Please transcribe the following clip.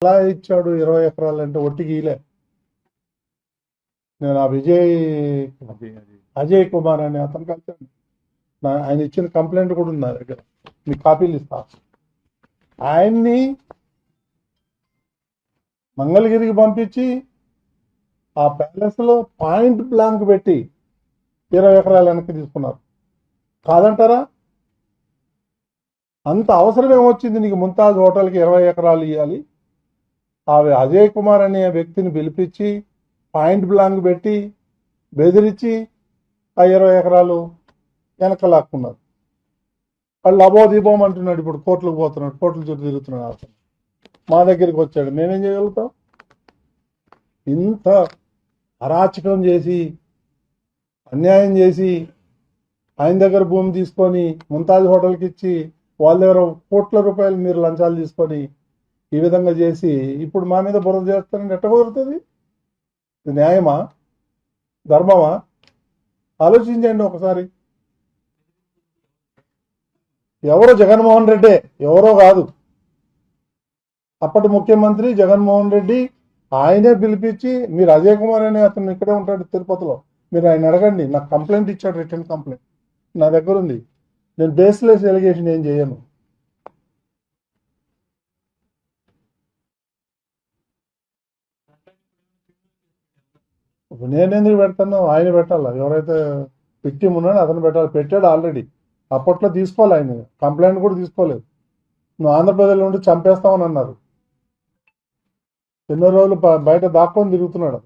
అలా ఇచ్చాడు 20 ఎకరాలు అంటే ఒట్టికి ఇలే. నేను ఆ అజయ్ కుమార్ అనే అతను కలిసాను. ఆయన ఇచ్చిన కంప్లైంట్ కూడా ఉంది నా దగ్గర, మీకు కాపీలు ఇస్తా. ఆయన్ని మంగళగిరికి పంపించి ఆ ప్యాలెస్ లో పాయింట్ బ్లాంక్ పెట్టి 20 ఎకరాలు వెనక్కి తీసుకున్నారు. కాదంటారా? అంత అవసరం ఏమొచ్చింది నీకు ముంతాజ్ హోటల్కి 20 ఎకరాలు ఇవ్వాలి? ఆ అజయ్ కుమార్ అనే వ్యక్తిని పిలిపించి పాయింట్ బ్లాంక్ పెట్టి బెదిరించి ఆ 20 ఎకరాలు వెనక లాక్కున్నారు. వాళ్ళు అబోదీపం అంటున్నాడు, ఇప్పుడు కోర్టులకు పోతున్నాడు, కోర్టుల చుట్టూ తిరుగుతున్నాడు. అతను మా దగ్గరికి వచ్చాడు, మేమేం చేయగలుగుతాం? ఇంత అరాచకం చేసి అన్యాయం చేసి ఆయన దగ్గర భూమి తీసుకొని ముంతాజ్ హోటల్కి ఇచ్చి వాళ్ళ దగ్గర కోట్ల రూపాయలు మీరు లంచాలు తీసుకొని ఈ విధంగా చేసి ఇప్పుడు మా మీద బురద చేస్తారని ఎట్ట కుదురుతుంది? ఇది న్యాయమా, ధర్మమా? ఆలోచించండి ఒకసారి. ఎవరో జగన్మోహన్ రెడ్డి, ఎవరో కాదు, అప్పటి ముఖ్యమంత్రి జగన్మోహన్ రెడ్డి ఆయనే పిలిపించి, మీరు అజయ్ కుమార్ అనే అతను ఇక్కడే ఉంటాడు తిరుపతిలో, మీరు ఆయన అడగండి. నాకు కంప్లైంట్ ఇచ్చాడు, రిటర్న్ కంప్లైంట్ నా దగ్గర ఉంది. నేను బేస్లెస్ ఎలిగేషన్ ఏం చేయను. నేనెందుకు పెడతాను? ఆయన పెట్టాలా? ఎవరైతే విక్టిమ్ ఉన్నాడో అతను పెట్టాలి. పెట్టాడు ఆల్రెడీ. అప్పట్లో తీసుకోవాలి, ఆయన కంప్లైంట్ కూడా తీసుకోలేదు. నువ్వు ఆంధ్రప్రదేశ్లో ఉండి చంపేస్తామని అన్నారు. ఎన్నో రోజులు బయట దాక్కొని తిరుగుతున్నాడు.